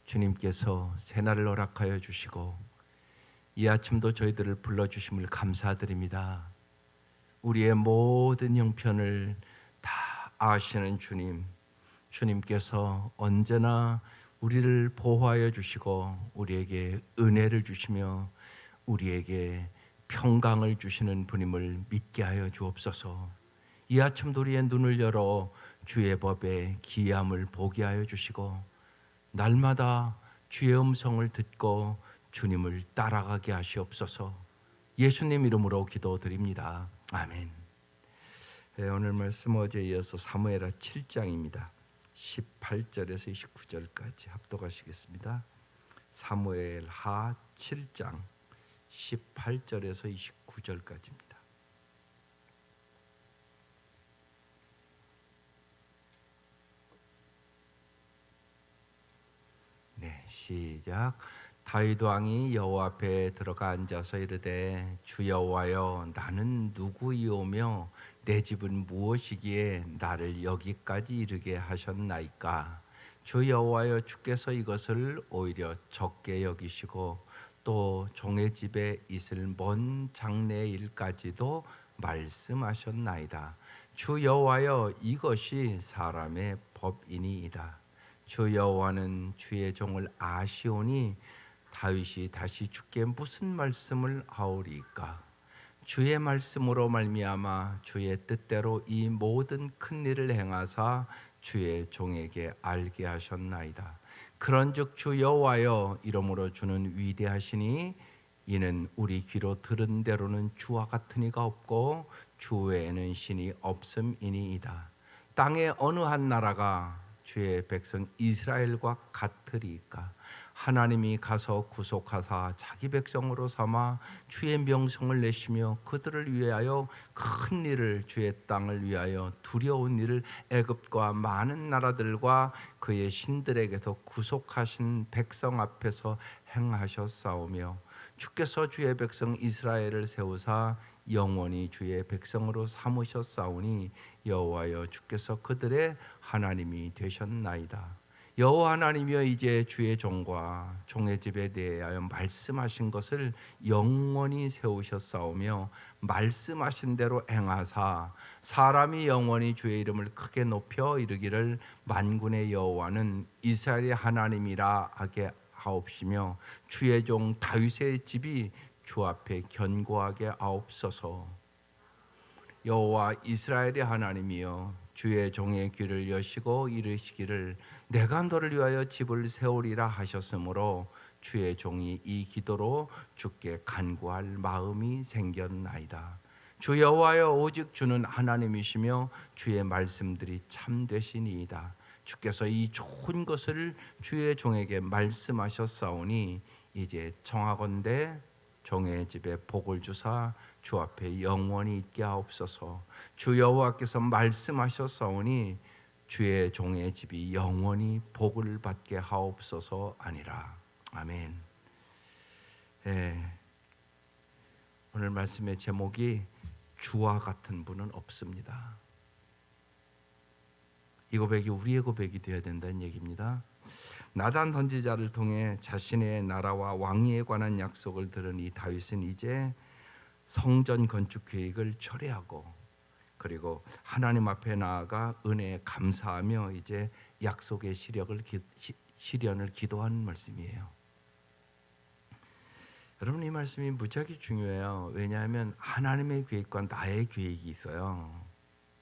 주님께서 새날을 허락하여 주시고 이 아침도 저희들을 불러주심을 감사드립니다. 우리의 모든 형편을 다 아시는 주님, 주님께서 언제나 우리를 보호하여 주시고 우리에게 은혜를 주시며 우리에게 평강을 주시는 분임을 믿게 하여 주옵소서. 이 아침도 우리의 눈을 열어 주의 법에 기이함을 보게 하여 주시고 날마다 주의 음성을 듣고 주님을 따라가게 하시옵소서. 예수님 이름으로 기도드립니다. 아멘. 오늘 말씀 어제 이어서 사무엘하 7장입니다. 18절에서 29절까지 합독하시겠습니다. 사무엘하 7장 18절에서 29절까지입니다. 네, 시작. 다윗 왕이 여호와 앞에 들어가 앉아서 이르되 주 여호와여, 나는 누구이오며 내 집은 무엇이기에 나를 여기까지 이르게 하셨나이까? 주 여호와여, 주께서 이것을 오히려 적게 여기시고 또 종의 집에 있을 먼 장래의 일까지도 말씀하셨나이다. 주 여호와여, 이것이 사람의 법이니이다. 주 여호와는 주의 종을 아시오니 다윗이 다시 주께 무슨 말씀을 하오리까? 주의 말씀으로 말미암아 주의 뜻대로 이 모든 큰 일을 행하사 주의 종에게 알게 하셨나이다. 그런즉 주 여호와여, 이러므로 주는 위대하시니 이는 우리 귀로 들은 대로는 주와 같은 이가 없고 주 외에는 신이 없음이니이다. 땅의 어느 한 나라가 주의 백성 이스라엘과 같으리까? 하나님이 가서 구속하사 자기 백성으로 삼아 주의 명성을 내시며 그들을 위하여 큰 일을, 주의 땅을 위하여 두려운 일을 애굽과 많은 나라들과 그의 신들에게서 구속하신 백성 앞에서 행하셨사오며 주께서 주의 백성 이스라엘을 세우사 영원히 주의 백성으로 삼으셨사오니 여호와여, 주께서 그들의 하나님이 되셨나이다. 여호와 하나님이여, 이제 주의 종과 종의 집에 대하여 말씀하신 것을 영원히 세우셨사오며 말씀하신 대로 행하사 사람이 영원히 주의 이름을 크게 높여 이르기를 만군의 여호와는 이스라엘의 하나님이라 하게 하옵시며 주의 종 다윗의 집이 주 앞에 견고하게 하옵소서. 여호와 이스라엘의 하나님이여, 주의 종의 귀를 여시고 이르시기를 내가 너를 위하여 집을 세우리라 하셨으므로 주의 종이 이 기도로 주께 간구할 마음이 생겼나이다. 주 여호와여, 오직 주는 하나님이시며 주의 말씀들이 참되시니이다. 주께서 이 좋은 것을 주의 종에게 말씀하셨사오니 이제 청하건대 종의 집에 복을 주사 주 앞에 영원히 있게 하옵소서. 주 여호와께서 말씀하셨사오니 주의 종의 집이 영원히 복을 받게 하옵소서 아니라. 아멘. 오늘 말씀의 제목이 주와 같은 분은 없습니다. 이 고백이 우리의 고백이 되어야 된다는 얘기입니다. 나단 선지자를 통해 자신의 나라와 왕위에 관한 약속을 들은 이 다윗은 이제 성전 건축 계획을 철회하고 그리고 하나님 앞에 나아가 은혜에 감사하며 이제 약속의 실현을 기도하는 말씀이에요. 여러분, 이 말씀이 무지하게 중요해요. 왜냐하면 하나님의 계획과 나의 계획이 있어요.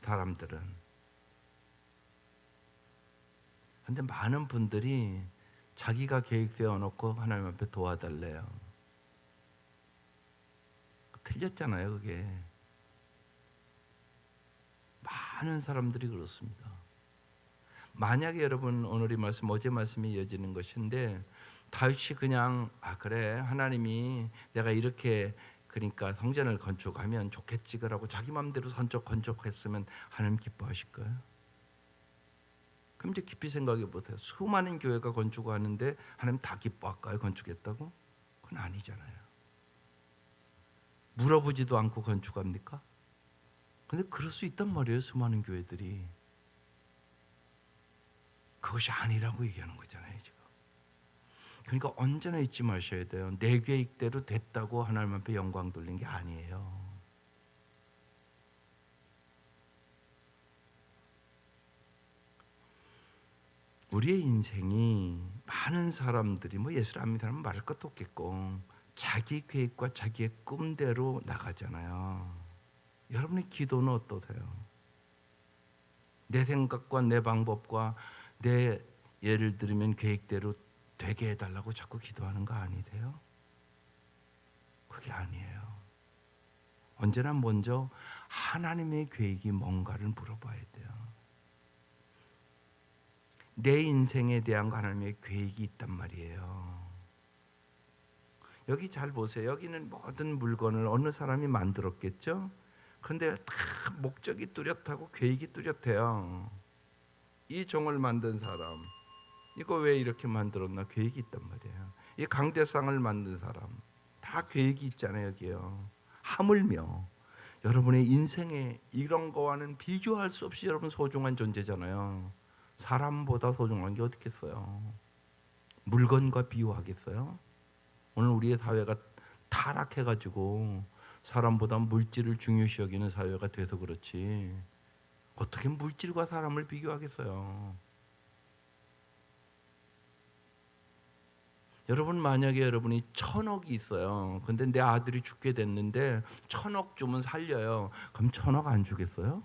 사람들은. 근데 많은 분들이 자기가 계획 세워놓고 하나님 앞에 도와달래요. 틀렸잖아요, 그게. 많은 사람들이 그렇습니다. 만약에 여러분, 오늘 이 말씀, 어제 말씀이 이어지는 것인데 다윗이 그냥 그래, 하나님이 내가 이렇게 그러니까 성전을 건축하면 좋겠지 그러고 자기 마음대로 건축했으면 하나님 기뻐하실까요? 그럼 이제 깊이 생각해 보세요. 수많은 교회가 건축하는데 하나님 다 기뻐할까요? 건축했다고? 그건 아니잖아요. 물어보지도 않고 건축합니까? 근데 그럴 수 있단 말이에요. 수많은 교회들이. 그것이 아니라고 얘기하는 거잖아요, 지금. 그러니까 언제나 잊지 마셔야 돼요. 내 계획대로 됐다고 하나님 앞에 영광 돌린 게 아니에요. 우리의 인생이 많은 사람들이 뭐 예수를 안 믿는 사람은 말할 것도 없겠고 자기 계획과 자기의 꿈대로 나가잖아요. 여러분의 기도는 어떠세요? 내 생각과 내 방법과 내 예를 들면 계획대로 되게 해달라고 자꾸 기도하는 거 아니세요? 그게 아니에요. 언제나 먼저 하나님의 계획이 뭔가를 물어봐야 돼요. 내 인생에 대한 하나님의 계획이 있단 말이에요. 여기 잘 보세요. 여기는 모든 물건을 어느 사람이 만들었겠죠? 그런데 다 목적이 뚜렷하고 계획이 뚜렷해요. 이 종을 만든 사람, 이거 왜 이렇게 만들었나? 계획이 있단 말이에요. 이 강대상을 만든 사람, 다 계획이 있잖아요. 여기요. 하물며 여러분의 인생에 이런 거와는 비교할 수 없이 여러분 소중한 존재잖아요. 사람보다 소중한 게 어디 있겠어요? 물건과 비유하겠어요? 오늘 우리의 사회가 타락해가지고 사람보다 물질을 중요시 여기는 사회가 돼서 그렇지 어떻게 물질과 사람을 비교하겠어요? 여러분 만약에 여러분이 1,000억이 있어요. 근데 내 아들이 죽게 됐는데 1,000억 주면 살려요. 그럼 1,000억 안 주겠어요?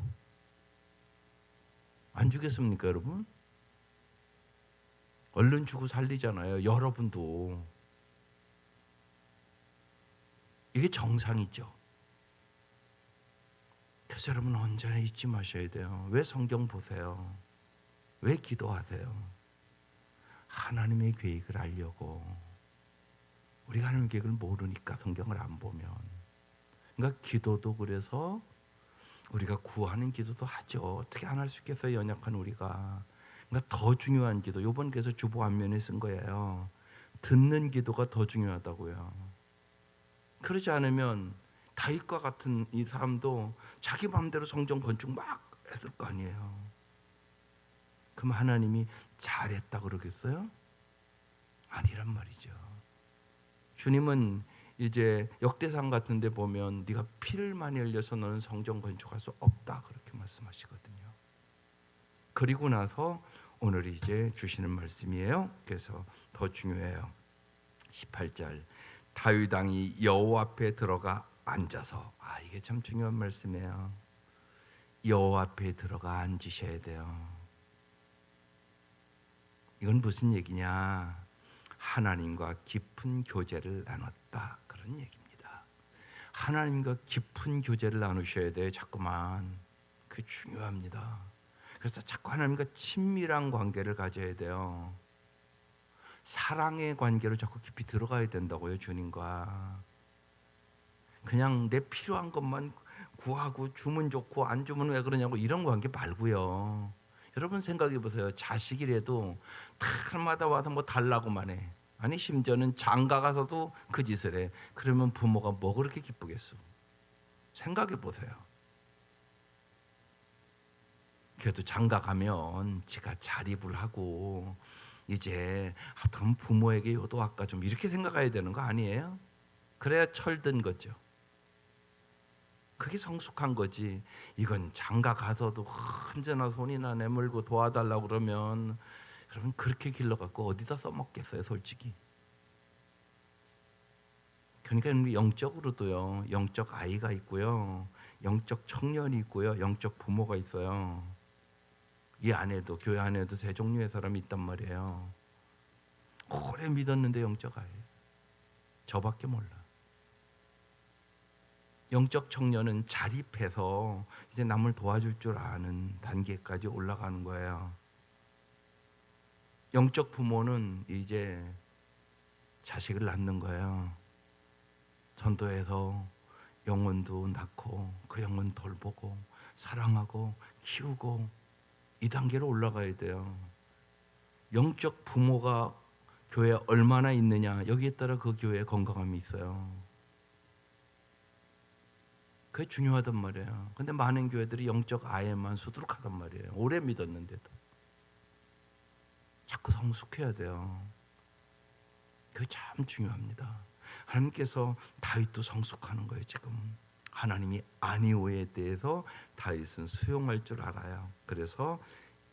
안 주겠습니까 여러분? 얼른 주고 살리잖아요. 여러분도. 이게 정상이죠. 그래서 여러분 언제나 잊지 마셔야 돼요. 왜 성경 보세요? 왜 기도하세요? 하나님의 계획을 알려고. 우리가 하나님의 계획을 모르니까 성경을 안 보면. 그러니까 기도도 그래서 우리가 구하는 기도도 하죠. 어떻게 안 할 수 있겠어요? 연약한 우리가. 그러니까 더 중요한 기도. 이번 교회에서 주보 앞면에 쓴 거예요. 듣는 기도가 더 중요하다고요. 그러지 않으면 다윗과 같은 이 사람도 자기 마음대로 성전 건축 막 했을 거 아니에요. 그럼 하나님이 잘했다 그러겠어요? 아니란 말이죠. 주님은 이제 역대상 같은 데 보면 네가 피를 많이 흘려서 너는 성전 건축할 수 없다 그렇게 말씀하시거든요. 그리고 나서 오늘 이제 주시는 말씀이에요. 그래서 더 중요해요. 18절 다윗 왕이 여호와 앞에 들어가 앉아서 이게 참 중요한 말씀이에요. 여호와 앞에 들어가 앉으셔야 돼요. 이건 무슨 얘기냐? 하나님과 깊은 교제를 나눴다 그런 얘기입니다. 하나님과 깊은 교제를 나누셔야 돼요. 자꾸만. 그게 중요합니다. 그래서 자꾸 하나님과 친밀한 관계를 가져야 돼요. 사랑의 관계로 자꾸 깊이 들어가야 된다고요. 주님과. 그냥 내 필요한 것만 구하고 주면 좋고 안 주면 왜 그러냐고 이런 관계 말고요. 여러분 생각해 보세요. 자식이라도 달마다 와서 뭐 달라고만 해. 아니 심지어는 장가 가서도 그 짓을 해. 그러면 부모가 뭐 그렇게 기쁘겠어? 생각해 보세요. 그래도 장가 가면 지가 자립을 하고 이제 그럼 부모에게 효도할까 좀 이렇게 생각해야 되는 거 아니에요? 그래야 철든 거죠. 그게 성숙한 거지. 이건 장가 가서도 언제나 손이나 내밀고 도와달라고 그러면 여러분 그렇게 길러갖고 어디다 써먹겠어요 솔직히. 그러니까 영적으로도요. 영적 아이가 있고요. 영적 청년이 있고요. 영적 부모가 있어요. 이 안에도 교회 안에도 세 종류의 사람이 있단 말이에요. 오래 믿었는데 영적 아이. 저밖에 몰라. 영적 청년은 자립해서 이제 남을 도와줄 줄 아는 단계까지 올라가는 거예요. 영적 부모는 이제 자식을 낳는 거예요. 전도해서 영혼도 낳고 그 영혼 돌보고 사랑하고 키우고 이 단계로 올라가야 돼요. 영적 부모가 교회에 얼마나 있느냐 여기에 따라 그 교회의 건강함이 있어요. 그게 중요하단 말이에요. 근데 많은 교회들이 영적 아이만 수두룩하단 말이에요. 오래 믿었는데도. 자꾸 성숙해야 돼요. 그거 참 중요합니다. 하나님께서 다윗도 성숙하는 거예요. 지금 하나님이 아니오에 대해서 다윗은 수용할 줄 알아요. 그래서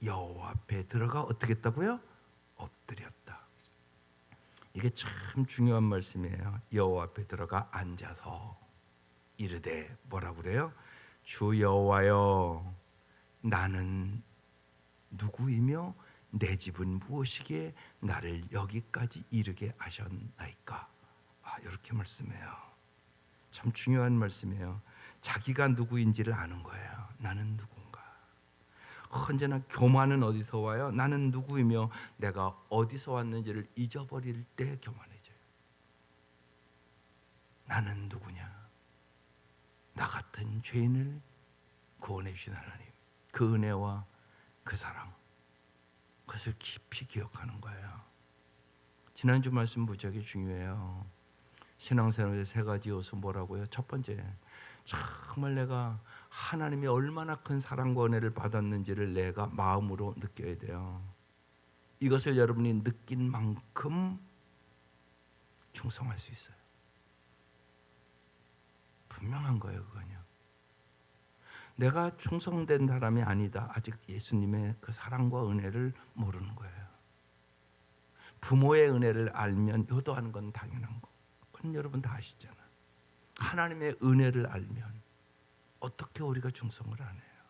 여호와 앞에 들어가 어떻게 했다고요? 엎드렸다. 이게 참 중요한 말씀이에요. 여호와 앞에 들어가 앉아서 이르되 뭐라고 그래요? 주 여호와여, 나는 누구이며 내 집은 무엇이기에 나를 여기까지 이르게 하셨나이까. 이렇게 말씀해요. 참 중요한 말씀이에요. 자기가 누구인지를 아는 거예요. 나는 누군가. 언제나 교만은 어디서 와요? 나는 누구이며 내가 어디서 왔는지를 잊어버릴 때 교만해져요. 나는 누구냐? 나 같은 죄인을 구원해 주신 하나님, 그 은혜와 그 사랑, 그것을 깊이 기억하는 거예요. 지난주 말씀 무지하게 중요해요. 신앙생활의 세 가지 요소 뭐라고요? 첫 번째, 정말 내가 하나님이 얼마나 큰 사랑과 은혜를 받았는지를 내가 마음으로 느껴야 돼요. 이것을 여러분이 느낀 만큼 충성할 수 있어요. 분명한 거예요. 그건요. 내가 충성된 사람이 아니다. 아직 예수님의 그 사랑과 은혜를 모르는 거예요. 부모의 은혜를 알면 효도하는 건 당연한 거. 그건 여러분 다 아시잖아. 하나님의 은혜를 알면 어떻게 우리가 충성을 안 해요?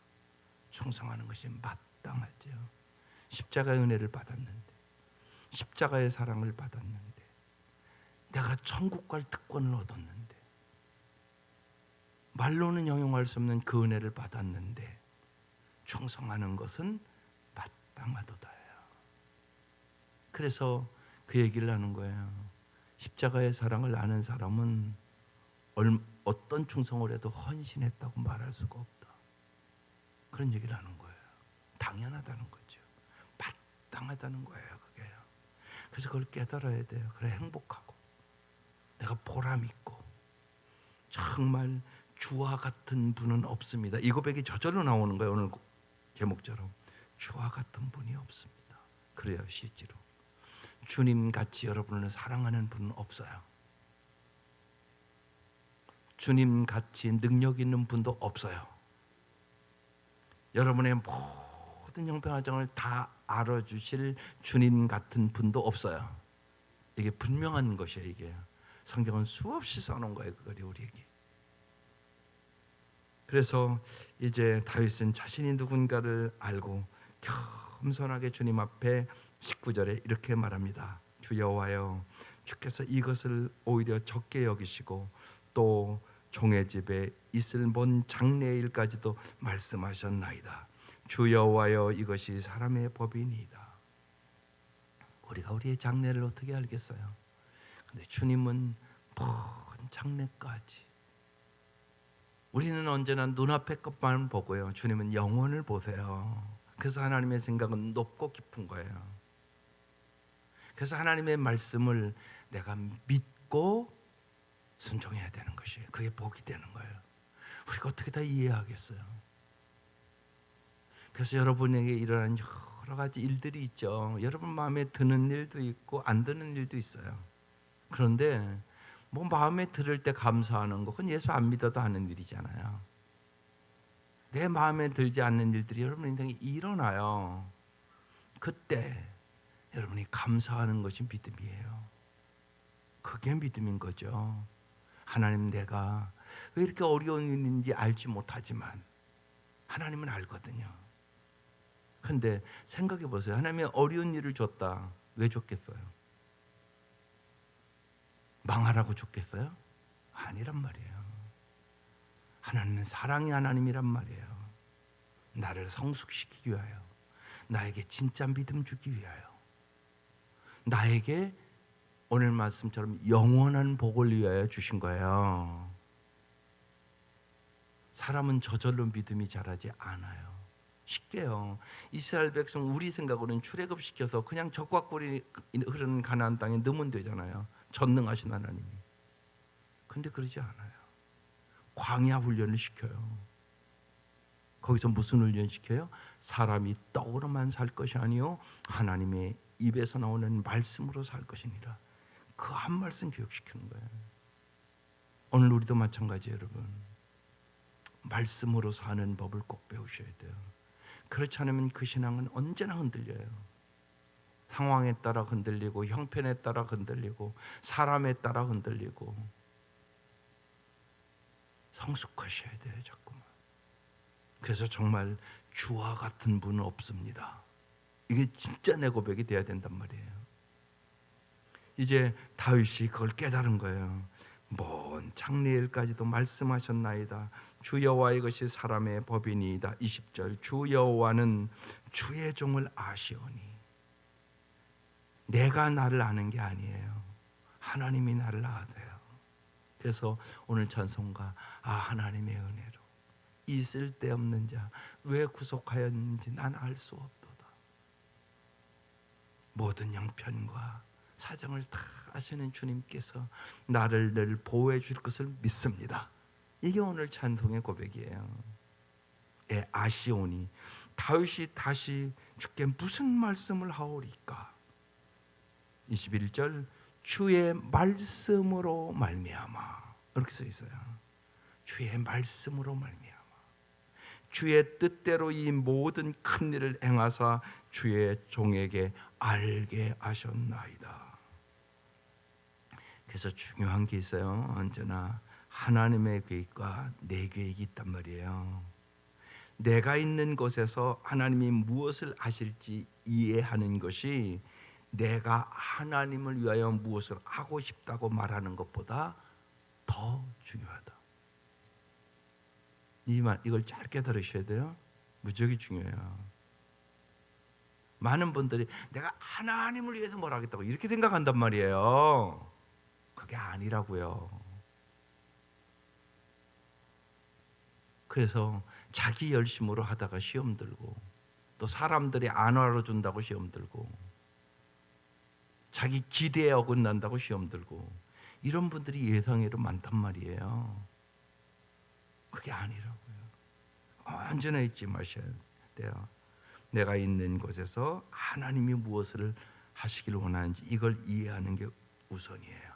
충성하는 것이 마땅하죠. 십자가의 은혜를 받았는데, 십자가의 사랑을 받았는데, 내가 천국 갈 특권을 얻었는데, 말로는 형용할 수 없는 그 은혜를 받았는데 충성하는 것은 마땅하도다예요. 그래서 그 얘기를 하는 거예요. 십자가의 사랑을 아는 사람은 어떤 충성을 해도 헌신했다고 말할 수가 없다. 그런 얘기를 하는 거예요. 당연하다는 거죠. 마땅하다는 거예요. 그게요. 그래서 그걸 깨달아야 돼요. 그래 행복하고 내가 보람 있고 정말 주와 같은 분은 없습니다. 이 고백이 저절로 나오는 거예요. 오늘 제목처럼 주와 같은 분이 없습니다. 그래요. 실제로 주님같이 여러분을 사랑하는 분은 없어요. 주님같이 능력 있는 분도 없어요. 여러분의 모든 형편화정을 다 알아주실 주님 같은 분도 없어요. 이게 분명한 것이에요. 이게 성경은 수없이 써놓은 거예요. 그걸 우리에게. 그래서 이제 다윗은 자신이 누군가를 알고 겸손하게 주님 앞에 19절에 이렇게 말합니다. 주 여호와여, 주께서 이것을 오히려 적게 여기시고 또 종의 집에 있을 먼 장래일까지도 말씀하셨나이다. 주 여호와여, 이것이 사람의 법이니이다. 우리가 우리의 장래를 어떻게 알겠어요? 근데 주님은 먼 장래까지. 우리는 언제나 눈앞의 것만 보고요. 주님은 영혼을 보세요. 그래서 하나님의 생각은 높고 깊은 거예요. 그래서 하나님의 말씀을 내가 믿고 순종해야 되는 것이에요. 그게 복이 되는 거예요. 우리가 어떻게 다 이해하겠어요? 그래서 여러분에게 일어나는 여러 가지 일들이 있죠. 여러분 마음에 드는 일도 있고 안 드는 일도 있어요. 그런데 뭐 마음에 들을 때 감사하는 거, 그건 예수 안 믿어도 하는 일이잖아요. 내 마음에 들지 않는 일들이 여러분 인생에 일어나요. 그때 여러분이 감사하는 것이 믿음이에요. 그게 믿음인 거죠. 하나님, 내가 왜 이렇게 어려운 일인지 알지 못하지만 하나님은 알거든요. 그런데 생각해 보세요. 하나님이 어려운 일을 줬다. 왜 줬겠어요? 망하라고 줬겠어요? 아니란 말이에요. 하나님은 사랑의 하나님이란 말이에요. 나를 성숙시키기 위하여, 나에게 진짜 믿음 주기 위하여, 나에게 오늘 말씀처럼 영원한 복을 위하여 주신 거예요. 사람은 저절로 믿음이 자라지 않아요. 쉽게요. 이스라엘 백성 우리 생각으로는 출애굽시켜서 그냥 적과 꿀이 흐르는 가나안 땅에 넣으면 되잖아요. 전능하신 하나님이. 그런데 그러지 않아요. 광야 훈련을 시켜요. 거기서 무슨 훈련 시켜요? 사람이 떡으로만 살 것이 아니요 하나님의 입에서 나오는 말씀으로 살 것이니라. 그 한 말씀 기억시키는 거예요. 오늘 우리도 마찬가지예요, 여러분. 말씀으로 사는 법을 꼭 배우셔야 돼요. 그렇지 않으면 그 신앙은 언제나 흔들려요. 상황에 따라 흔들리고, 형편에 따라 흔들리고, 사람에 따라 흔들리고. 성숙하셔야 돼요, 자꾸만. 그래서 정말 주와 같은 분은 없습니다. 이게 진짜 내 고백이 돼야 된단 말이에요. 이제 다윗이 그걸 깨달은 거예요. 먼 장래일까지도 말씀하셨나이다. 주 여호와 이것이 사람의 법이니이다. 20절 주 여호와는 주의 종을 아시오니. 내가 나를 아는 게 아니에요. 하나님이 나를 아세요. 그래서 오늘 찬송가 하나님의 은혜로 이 쓸데없는 자 왜 구속하였는지 난 알 수 없도다. 모든 형편과 사정을 다 아시는 주님께서 나를 늘 보호해 줄 것을 믿습니다. 이게 오늘 찬송의 고백이에요. 아시오니. 다윗이 다시 주께 무슨 말씀을 하오리까? 21절 주의 말씀으로 말미암아. 이렇게 써 있어요. 주의 말씀으로 말미암아. 주의 뜻대로 이 모든 큰 일을 행하사 주의 종에게 알게 하셨나이다. 그래서 중요한 게 있어요. 언제나 하나님의 계획과 내 계획이 있단 말이에요. 내가 있는 곳에서 하나님이 무엇을 하실지 이해하는 것이 내가 하나님을 위하여 무엇을 하고 싶다고 말하는 것보다 더 중요하다. 이걸 짧게 들으셔야 돼요. 무지하게 중요해요. 많은 분들이 내가 하나님을 위해서 뭘 하겠다고 이렇게 생각한단 말이에요. 그게 아니라고요. 그래서 자기 열심으로 하다가 시험 들고, 또 사람들이 안 알아준다고 시험 들고, 자기 기대에 어긋난다고 시험 들고, 이런 분들이 예상외로 많단 말이에요. 그게 아니라고요. 언제나 잊지 마셔야 돼요. 내가 있는 곳에서 하나님이 무엇을 하시기를 원하는지 이걸 이해하는 게 우선이에요.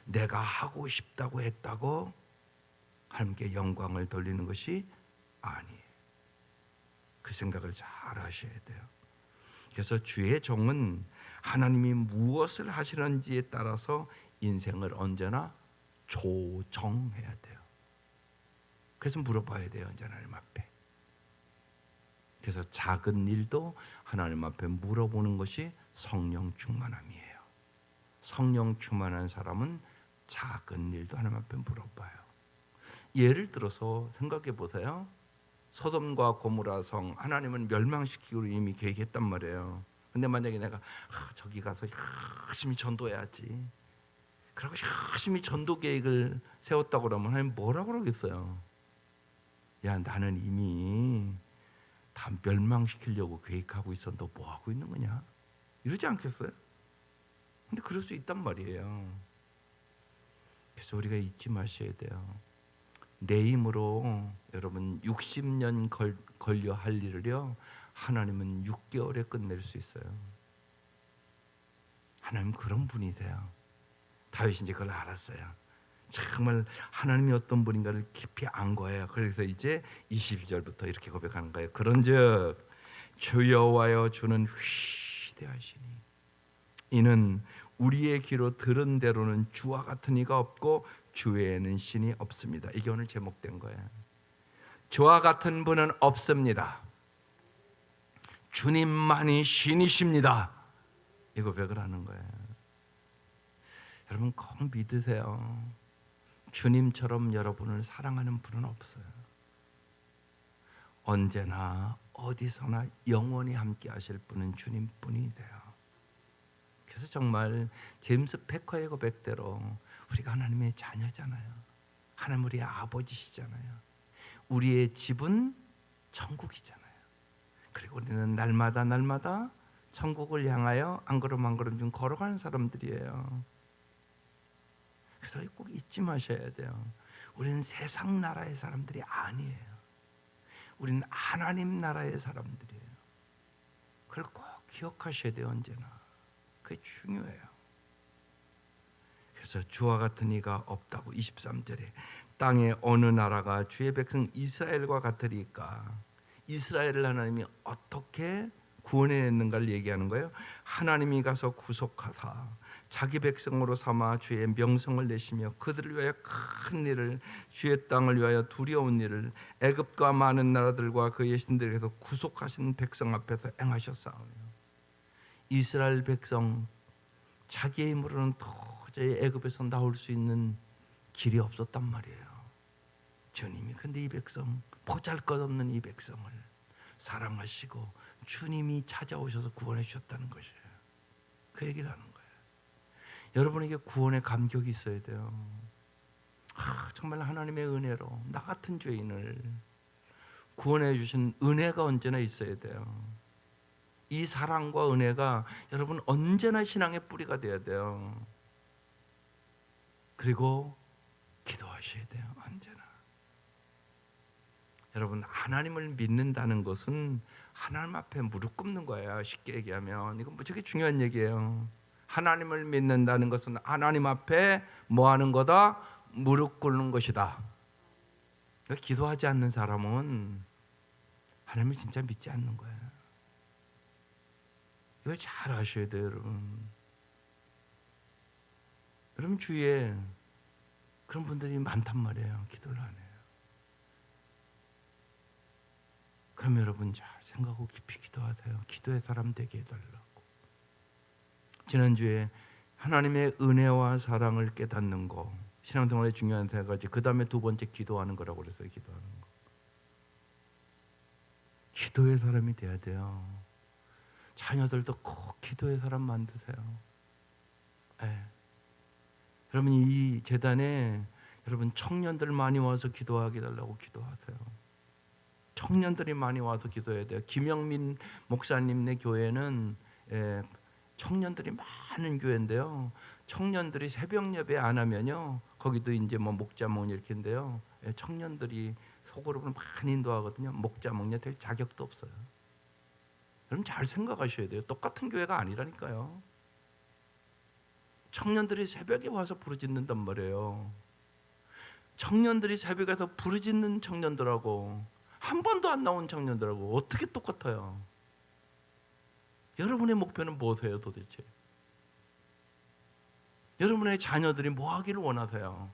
내가 하고 싶다고 했다고 하나님께 영광을 돌리는 것이 아니에요. 그 생각을 잘 하셔야 돼요. 그래서 주의 종은 하나님이 무엇을 하시는지에 따라서 인생을 언제나 조정해야 돼요. 그래서 물어봐야 돼요, 언제나 하나님 앞에. 그래서 작은 일도 하나님 앞에 물어보는 것이 성령 충만함이에요. 성령 충만한 사람은 작은 일도 하나님 앞에 물어봐요. 예를 들어서 생각해 보세요. 소돔과 고모라 성 하나님은 멸망시키기로 이미 계획했단 말이에요. 근데 만약에 내가 저기 가서 열심히 전도해야지, 그리고 열심히 전도 계획을 세웠다고 그러면 하나님 뭐라고 그러겠어요? 야, 나는 이미 다 멸망시키려고 계획하고 있어. 너 뭐 하고 있는 거냐? 이러지 않겠어요? 근데 그럴 수 있단 말이에요. 그래서 우리가 잊지 마셔야 돼요. 내 힘으로 여러분 60년 걸려 할 일을요, 하나님은 6개월에 끝낼 수 있어요. 하나님 그런 분이세요. 다윗이 이제 그걸 알았어요. 정말 하나님이 어떤 분인가를 깊이 안 거예요. 그래서 이제 22절부터 이렇게 고백하는 거예요. 그런즉 주 여호와여 주는 위대하시니 이는 우리의 귀로 들은 대로는 주와 같은 이가 없고 주 외에는 신이 없습니다. 이게 오늘 제목된 거예요. 주와 같은 분은 없습니다. 주님만이 신이십니다. 이 고백을 하는 거예요. 여러분 꼭 믿으세요. 주님처럼 여러분을 사랑하는 분은 없어요. 언제나 어디서나 영원히 함께 하실 분은 주님뿐이세요. 그래서 정말 제임스 패커의 고백대로 우리가 하나님의 자녀잖아요. 하나님 우리의 아버지시잖아요. 우리의 집은 천국이잖아요. 그리고 우리는 날마다 천국을 향하여 한 걸음 한 걸음 좀 걸어가는 사람들이에요. 그래서 꼭 잊지 마셔야 돼요. 우리는 세상 나라의 사람들이 아니에요. 우리는 하나님 나라의 사람들이에요. 그걸 꼭 기억하셔야 돼요. 언제나 그게 중요해요. 그래서 주와 같은 이가 없다고 23절에 땅의 어느 나라가 주의 백성 이스라엘과 같으리까. 이스라엘을 하나님이 어떻게 구원해냈는가를 얘기하는 거예요. 하나님이 가서 구속하사 자기 백성으로 삼아 주의 명성을 내시며 그들을 위하여 큰 일을, 주의 땅을 위하여 두려운 일을 애굽과 많은 나라들과 그의 신들에게서 구속하신 백성 앞에서 행하셨사오며. 이스라엘 백성 자기의 힘으로는 도저히 애굽에서 나올 수 있는 길이 없었단 말이에요. 주님이 근데 이 백성, 보잘것없는 이 백성을 사랑하시고 주님이 찾아오셔서 구원해 주셨다는 것이에요. 그 얘기를 하는 거예요. 여러분에게 구원의 감격이 있어야 돼요. 정말 하나님의 은혜로 나 같은 죄인을 구원해 주신 은혜가 언제나 있어야 돼요. 이 사랑과 은혜가 여러분 언제나 신앙의 뿌리가 돼야 돼요. 그리고 기도하셔야 돼요. 언제나. 여러분, 하나님을 믿는다는 것은 하나님 앞에 무릎 꿇는 거예요. 쉽게 얘기하면 이건 무척 중요한 얘기예요. 하나님을 믿는다는 것은 하나님 앞에 뭐 하는 거다? 무릎 꿇는 것이다. 그러니까 기도하지 않는 사람은 하나님을 진짜 믿지 않는 거예요. 이걸 잘 아셔야 돼요, 여러분. 여러분 주위에 그런 분들이 많단 말이에요. 기도를 안 해요. 그럼 여러분 잘 생각하고 깊이 기도하세요. 기도의 사람 되게 해달라고. 지난주에 하나님의 은혜와 사랑을 깨닫는 거, 신앙생활의 중요한 세 가지. 그 다음에 두 번째 기도하는 거라고 그랬어요. 기도하는 거. 기도의 사람이 돼야 돼요. 자녀들도 꼭 기도의 사람 만드세요. 네. 여러분 이 재단에 여러분 청년들 많이 와서 기도하게 달라고 기도하세요. 청년들이 많이 와서 기도해야 돼요. 김영민 목사님네 교회는 청년들이 많은 교회인데요. 청년들이 새벽 예배 안 하면요, 거기도 이제 뭐 목자몽 이렇게인데요. 청년들이 소그룹을 많이 인도하거든요. 목자몽이 될 자격도 없어요. 여러분 잘 생각하셔야 돼요. 똑같은 교회가 아니라니까요. 청년들이 새벽에 와서 부르짖는단 말이에요. 청년들이 새벽에 와서 부르짖는 청년들하고 한 번도 안 나온 청년들하고 어떻게 똑같아요? 여러분의 목표는 무엇이에요 도대체? 여러분의 자녀들이 뭐 하기를 원하세요?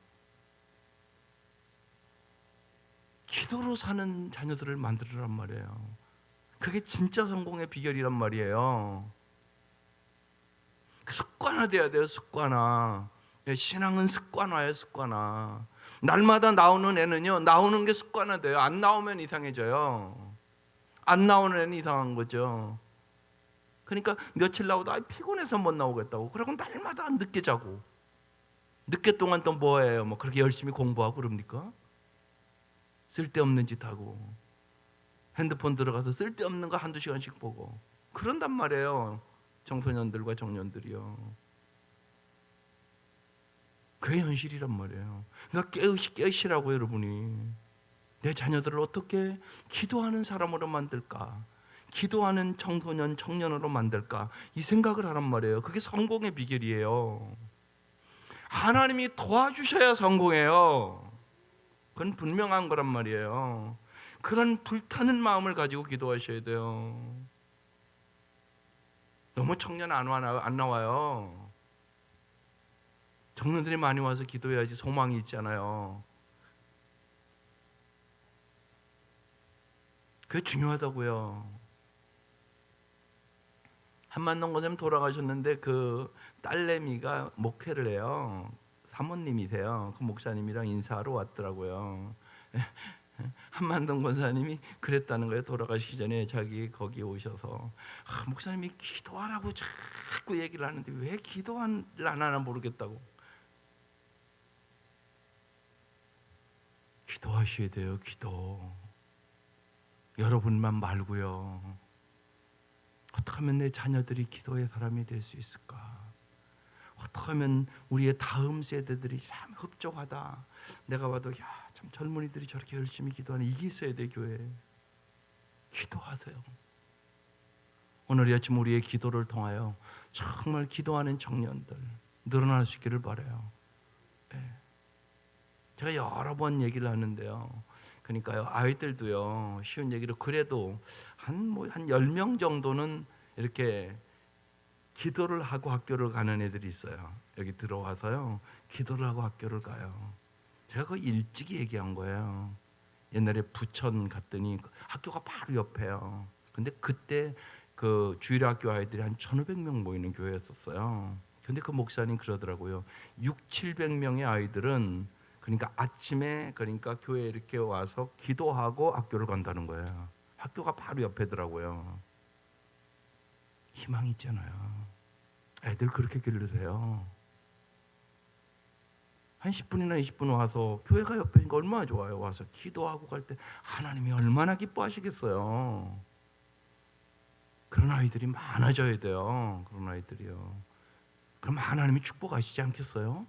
기도로 사는 자녀들을 만들으란 말이에요. 그게 진짜 성공의 비결이란 말이에요. 습관화돼야 돼요. 습관화. 신앙은 습관화예요. 습관화. 날마다 나오는 애는요, 나오는 게 습관화돼요. 안 나오면 이상해져요. 안 나오는 애는 이상한 거죠. 그러니까 며칠 나오다 피곤해서 못 나오겠다고 그러고 날마다 늦게 자고, 늦게 동안 또 뭐해요? 뭐 그렇게 열심히 공부하고 그럽니까? 쓸데없는 짓 하고 핸드폰 들어가서 쓸데없는 거 한두 시간씩 보고 그런단 말이에요. 청소년들과 청년들이요. 그게 현실이란 말이에요. 그러니까 깨우시라고 여러분이. 내 자녀들을 어떻게 기도하는 사람으로 만들까? 기도하는 청소년, 청년으로 만들까? 이 생각을 하란 말이에요. 그게 성공의 비결이에요. 하나님이 도와주셔야 성공해요. 그건 분명한 거란 말이에요. 그런 불타는 마음을 가지고 기도하셔야 돼요. 너무 청년 안 나와요. 청년들이 많이 와서 기도해야지 소망이 있잖아요. 그게 중요하다고요. 한만동 선생님 돌아가셨는데 그 딸내미가 목회를 해요. 사모님이세요. 그 목사님이랑 인사하러 왔더라고요. 한만동 권사님이 그랬다는 거예요. 돌아가시기 전에 자기 거기 오셔서 목사님이 기도하라고 자꾸 얘기를 하는데 왜 기도를 안 하나 모르겠다고. 기도하셔야 돼요. 기도. 여러분만 말고요. 어떻게 하면 내 자녀들이 기도의 사람이 될 수 있을까? 어떻게 하면 우리의 다음 세대들이 참 흡족하다. 내가 봐도 참 젊은이들이 저렇게 열심히 기도하는 이게 있어야 돼. 교회에 기도하세요. 오늘 이 아침 우리의 기도를 통하여 정말 기도하는 청년들, 늘어날 수 있기를 바라요. 제가 여러 번 얘기를 하는데요. 그러니까요, 아이들도요, 쉬운 얘기로 그래도 한 10명 정도는 이렇게 기도를 하고 학교를 가는 애들이 있어요. 여기 들어와서요, 기도를 하고 학교를 가요. 제가 그 일찍이 얘기한 거예요. 옛날에 부천 갔더니 학교가 바로 옆에요. 근데 그때 그 주일학교 아이들이 한 1,500명 모이는 교회였었어요. 근데 그 목사님 그러더라고요. 700명의 아이들은 그러니까 아침에 그러니까 교회에 이렇게 와서 기도하고 학교를 간다는 거예요. 학교가 바로 옆에더라고요. 희망이 있잖아요. 애들 그렇게 기르세요. 한 10분이나 20분 와서 교회가 옆에니까 얼마나 좋아요. 와서 기도하고 갈 때 하나님이 얼마나 기뻐하시겠어요. 그런 아이들이 많아져야 돼요. 그런 아이들이요. 그럼 하나님이 축복하시지 않겠어요?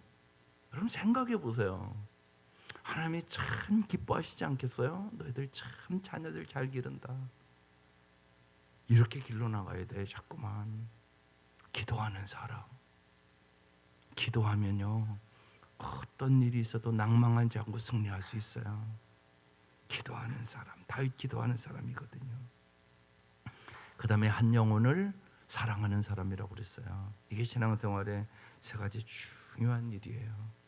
여러분 생각해 보세요. 하나님이 참 기뻐하시지 않겠어요? 너희들 참 자녀들 잘 기른다. 이렇게 길러 나가야 돼. 자꾸만 기도하는 사람. 기도하면요, 어떤 일이 있어도 낭망하지 않고 승리할 수 있어요. 기도하는 사람, 다윗 기도하는 사람이거든요. 그 다음에 한 영혼을 사랑하는 사람이라고 그랬어요. 이게 신앙생활의 세 가지 중요한 일이에요.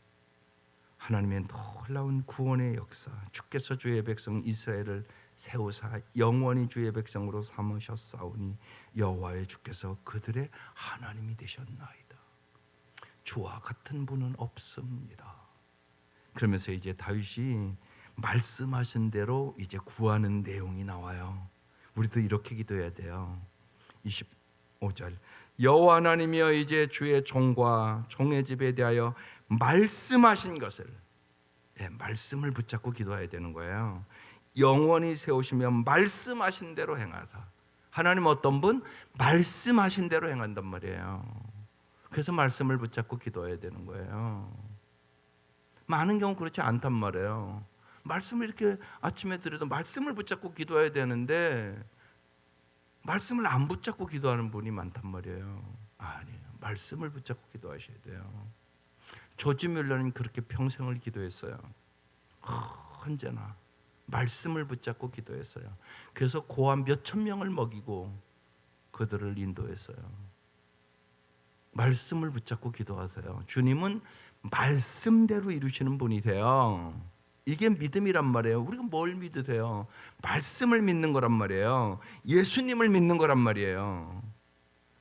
하나님의 놀라운 구원의 역사, 주께서 주의 백성 이스라엘을 세우사 영원히 주의 백성으로 삼으셨사오니 여호와의 주께서 그들의 하나님이 되셨나이다. 주와 같은 분은 없습니다. 그러면서 이제 다윗이 말씀하신 대로 이제 구하는 내용이 나와요. 우리도 이렇게 기도해야 돼요. 25절 여호와 하나님이여 이제 주의 종과 종의 집에 대하여 말씀하신 것을, 말씀을 붙잡고 기도해야 되는 거예요. 영원히 세우시면 말씀하신 대로 행하사. 하나님 어떤 분? 말씀하신 대로 행한단 말이에요. 그래서 말씀을 붙잡고 기도해야 되는 거예요. 많은 경우 그렇지 않단 말이에요. 말씀을 이렇게 아침에 드려도 말씀을 붙잡고 기도해야 되는데 말씀을 안 붙잡고 기도하는 분이 많단 말이에요. 아니에요. 말씀을 붙잡고 기도하셔야 돼요. 조지 뮬러는 그렇게 평생을 기도했어요. 언제나 말씀을 붙잡고 기도했어요. 그래서 고아 몇천 명을 먹이고 그들을 인도했어요. 말씀을 붙잡고 기도하세요. 주님은 말씀대로 이루시는 분이세요. 이게 믿음이란 말이에요. 우리가 뭘 믿으세요? 말씀을 믿는 거란 말이에요. 예수님을 믿는 거란 말이에요.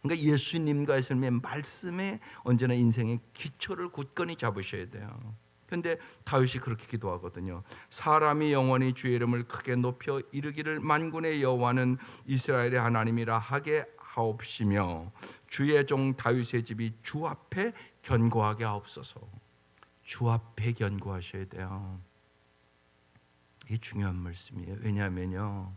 그러니까 예수님과 예수님의 말씀에 언제나 인생의 기초를 굳건히 잡으셔야 돼요. 그런데 다윗이 그렇게 기도하거든요. 사람이 영원히 주의 이름을 크게 높여 이르기를 만군의 여호와는 이스라엘의 하나님이라 하게 하옵시며 주의 종 다윗의 집이 주 앞에 견고하게 하옵소서. 주 앞에 견고하셔야 돼요. 이게 중요한 말씀이에요. 왜냐하면요,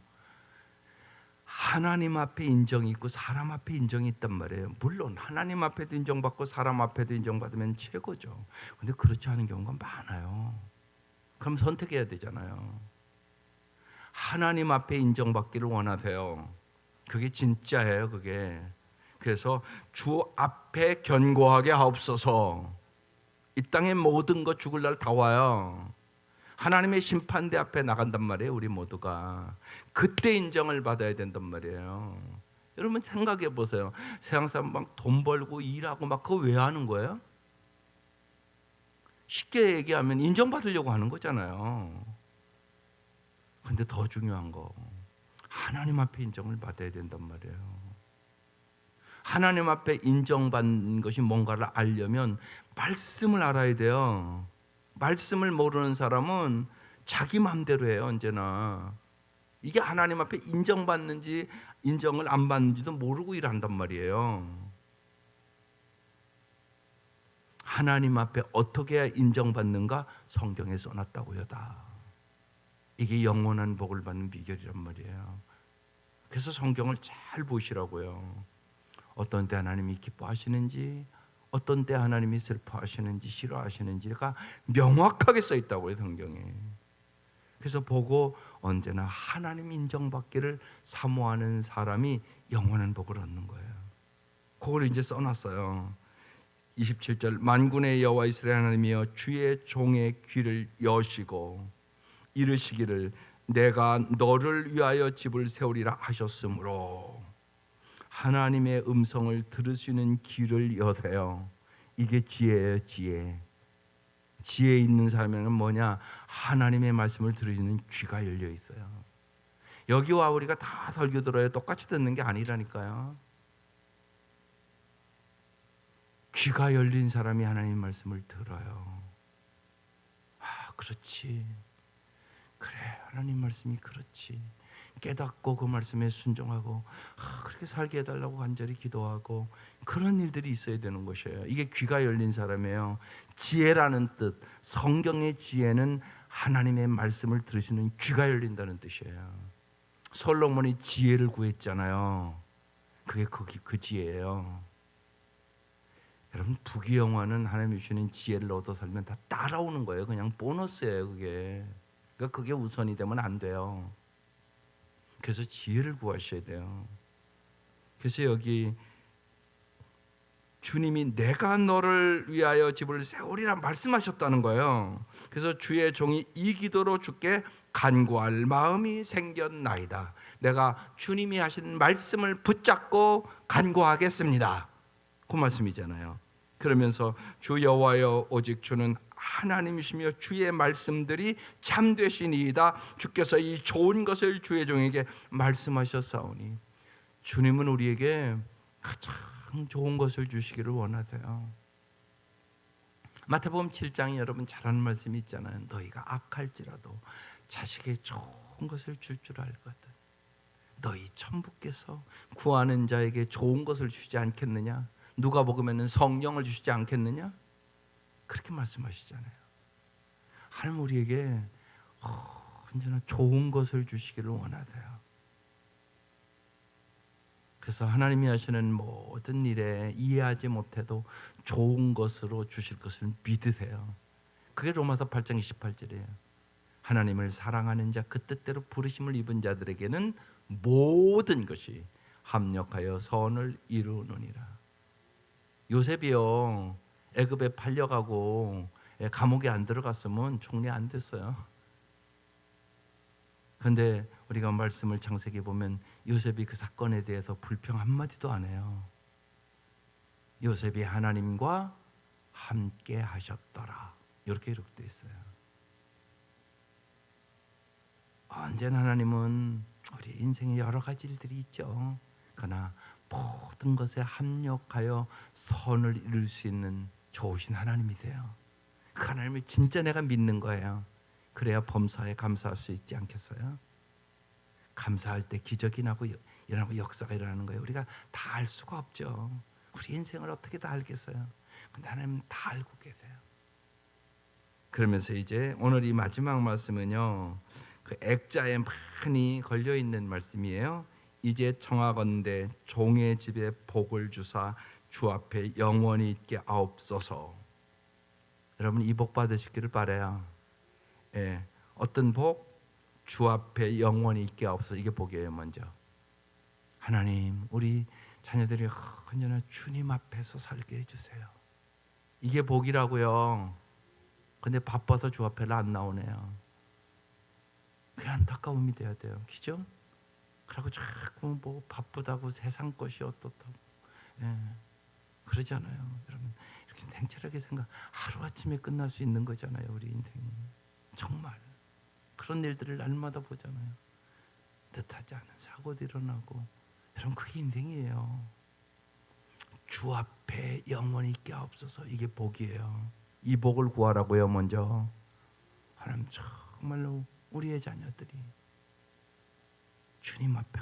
하나님 앞에 인정이 있고 사람 앞에 인정이 있단 말이에요. 물론 하나님 앞에도 인정받고 사람 앞에도 인정받으면 최고죠. 근데 그렇지 않은 경우가 많아요. 그럼 선택해야 되잖아요. 하나님 앞에 인정받기를 원하세요. 그게 진짜예요. 그게. 그래서 주 앞에 견고하게 하옵소서. 이 땅의 모든 것 죽을 날 다 와요. 하나님의 심판대 앞에 나간단 말이에요. 우리 모두가 그때 인정을 받아야 된단 말이에요. 여러분 생각해 보세요. 세상 사람 막 돈 벌고 일하고 막 그거 왜 하는 거예요? 쉽게 얘기하면 인정받으려고 하는 거잖아요. 근데 더 중요한 거, 하나님 앞에 인정을 받아야 된단 말이에요. 하나님 앞에 인정받는 것이 뭔가를 알려면 말씀을 알아야 돼요. 말씀을 모르는 사람은 자기 마음대로 해요. 언제나 이게 하나님 앞에 인정받는지 인정을 안 받는지도 모르고 일한단 말이에요. 하나님 앞에 어떻게 해야 인정받는가? 성경에 써놨다고요. 다. 이게 영원한 복을 받는 비결이란 말이에요. 그래서 성경을 잘 보시라고요. 어떤 때 하나님이 기뻐하시는지, 어떤 때 하나님이 슬퍼하시는지 싫어하시는지가 명확하게 써 있다고요. 성경에. 그래서 보고 언제나 하나님 인정받기를 사모하는 사람이 영원한 복을 얻는 거예요. 그걸 이제 써놨어요. 27절 만군의 여호와 이스라엘 하나님이여 주의 종의 귀를 여시고 이르시기를 내가 너를 위하여 집을 세우리라 하셨으므로 하나님의 음성을 들을 수 있는 귀를 여세요. 이게 지혜예요. 지혜 있는 사람에는 뭐냐? 하나님의 말씀을 들으시는 귀가 열려 있어요. 여기와 우리가 다 설교 들어요. 똑같이 듣는 게 아니라니까요. 귀가 열린 사람이 하나님 말씀을 들어요. 아, 그렇지. 그래, 하나님 말씀이 그렇지. 깨닫고 그 말씀에 순종하고 그렇게 살게 해달라고 간절히 기도하고 그런 일들이 있어야 되는 것이에요. 이게 귀가 열린 사람이에요. 지혜라는 뜻, 성경의 지혜는 하나님의 말씀을 들으시는 귀가 열린다는 뜻이에요. 솔로몬이 지혜를 구했잖아요. 그게 그 지혜예요. 여러분, 부귀영화는 하나님이 주시는 지혜를 얻어 살면 다 따라오는 거예요. 그냥 보너스예요. 그게 우선이 되면 안 돼요. 그래서 지혜를 구하셔야 돼요. 그래서 여기 주님이 내가 너를 위하여 집을 세우리라 말씀하셨다는 거예요. 그래서 주의 종이 이 기도로 주께 간구할 마음이 생겼나이다. 내가 주님이 하신 말씀을 붙잡고 간구하겠습니다. 그 말씀이잖아요. 그러면서 주 여호와여 오직 주는 하나님이시며 주의 말씀들이 참되시니이다. 주께서 이 좋은 것을 주의 종에게 말씀하셨사오니 주님은 우리에게 가장 좋은 것을 주시기를 원하세요. 마태복음 7장에 여러분 잘 아는 말씀이 있잖아요. 너희가 악할지라도 자식에게 좋은 것을 줄 알거든. 너희 천부께서 구하는 자에게 좋은 것을 주지 않겠느냐? 누가복음에는 성령을 주시지 않겠느냐? 그렇게 말씀하시잖아요. 하나님 우리에게 언제나 좋은 것을 주시기를 원하세요. 그래서 하나님이 하시는 모든 일에 이해하지 못해도 좋은 것으로 주실 것을 믿으세요. 그게 로마서 8장 28절이에요. 하나님을 사랑하는 자, 그 뜻대로 부르심을 입은 자들에게는 모든 것이 합력하여 선을 이루느니라. 요셉이요, 애굽에 팔려가고 감옥에 안 들어갔으면 총리 안 됐어요. 그런데 우리가 말씀을 창세기 보면 요셉이 그 사건에 대해서 불평 한마디도 안 해요. 요셉이 하나님과 함께 하셨더라, 이렇게 기록되어 있어요. 언제나 하나님은 우리 인생에 여러 가지 일들이 있죠. 그러나 모든 것에 합력하여 선을 이룰 수 있는 좋으신 하나님이세요. 그 하나님을 진짜 내가 믿는 거예요. 그래야 범사에 감사할 수 있지 않겠어요? 감사할 때 기적이 일어나고 역사가 일어나는 거예요. 우리가 다 알 수가 없죠. 우리 인생을 어떻게 다 알겠어요? 근데 하나님은 다 알고 계세요. 그러면서 이제 오늘 이 마지막 말씀은요, 그 액자에 많이 걸려있는 말씀이에요. 이제 청하건대 종의 집에 복을 주사 주 앞에 영원히 있게 하옵소서. 여러분, 이 복 받으시기를 바라요. 예, 어떤 복? 주 앞에 영원히 있게 하옵소서. 이게 복이에요. 먼저 하나님, 우리 자녀들이 언제나 주님 앞에서 살게 해주세요. 이게 복이라고요. 근데 바빠서 주 앞에는 안 나오네요. 그게 안타까움이 돼야 돼요. 그죠? 그러고 자꾸 바쁘다고 세상 것이 어떻다고 그러잖아요. 여러분, 이렇게 냉철하게 하루아침에 끝날 수 있는 거잖아요. 우리 인생이 정말 그런 일들을 날마다 보잖아요. 뜻하지 않은 사고도 일어나고. 여러분, 그게 인생이에요. 주 앞에 영원히 있게 하옵소서. 이게 복이에요. 이 복을 구하라고요. 먼저 하나님, 정말로 우리의 자녀들이 주님 앞에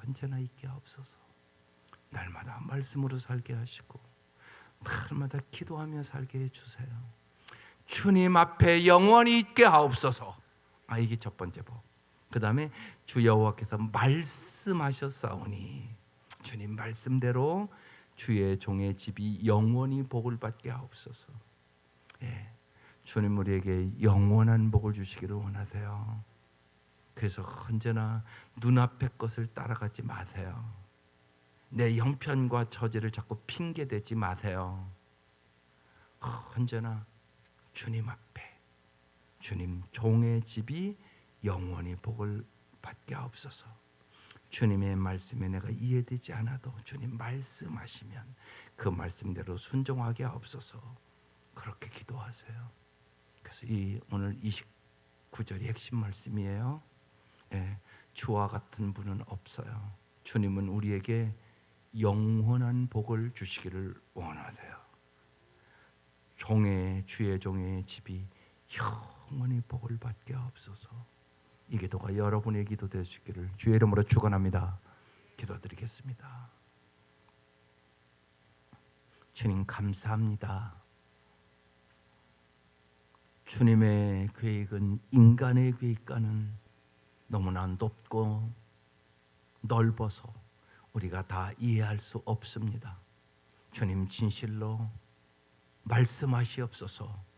언제나 있게 하옵소서. 날마다 말씀으로 살게 하시고 날마다 기도하며 살게 해주세요. 주님 앞에 영원히 있게 하옵소서. 이게 첫 번째 복. 그 다음에 주 여호와께서 말씀하셨사오니 주님 말씀대로 주의 종의 집이 영원히 복을 받게 하옵소서. 주님 우리에게 영원한 복을 주시기를 원하세요. 그래서 언제나 눈앞의 것을 따라가지 마세요. 내 형편과 처지를 자꾸 핑계대지 마세요. 언제나 주님 앞에 주님 종의 집이 영원히 복을 받게 하옵소서. 주님의 말씀에 내가 이해되지 않아도 주님 말씀하시면 그 말씀대로 순종하게 하옵소서. 그렇게 기도하세요. 그래서 오늘 29절이 핵심 말씀이에요. 주와 같은 분은 없어요. 주님은 우리에게 영원한 복을 주시기를 원하세요. 주의 종의 집이 영원히 복을 받게 하옵소서. 이 기도가 여러분의 기도 되시기를 주의 이름으로 축원합니다. 기도드리겠습니다. 주님 감사합니다. 주님의 계획은 인간의 계획과는 너무나 높고 넓어서 우리가 다 이해할 수 없습니다. 주님 진실로 말씀하시옵소서.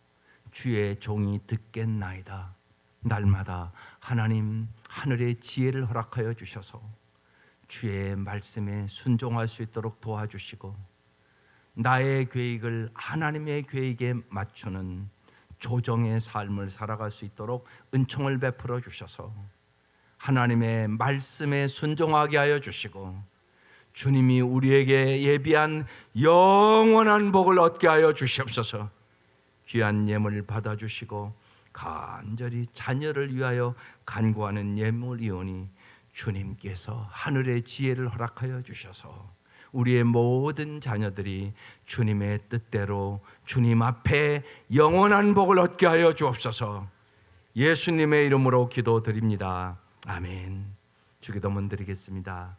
주의 종이 듣겠나이다. 날마다 하나님 하늘의 지혜를 허락하여 주셔서 주의 말씀에 순종할 수 있도록 도와주시고 나의 계획을 하나님의 계획에 맞추는 조정의 삶을 살아갈 수 있도록 은총을 베풀어 주셔서 하나님의 말씀에 순종하게 하여 주시고 주님이 우리에게 예비한 영원한 복을 얻게 하여 주시옵소서. 귀한 예물을 받아주시고 간절히 자녀를 위하여 간구하는 예물이오니 주님께서 하늘의 지혜를 허락하여 주셔서 우리의 모든 자녀들이 주님의 뜻대로 주님 앞에 영원한 복을 얻게 하여 주옵소서. 예수님의 이름으로 기도드립니다. 아멘. 주기도문 드리겠습니다.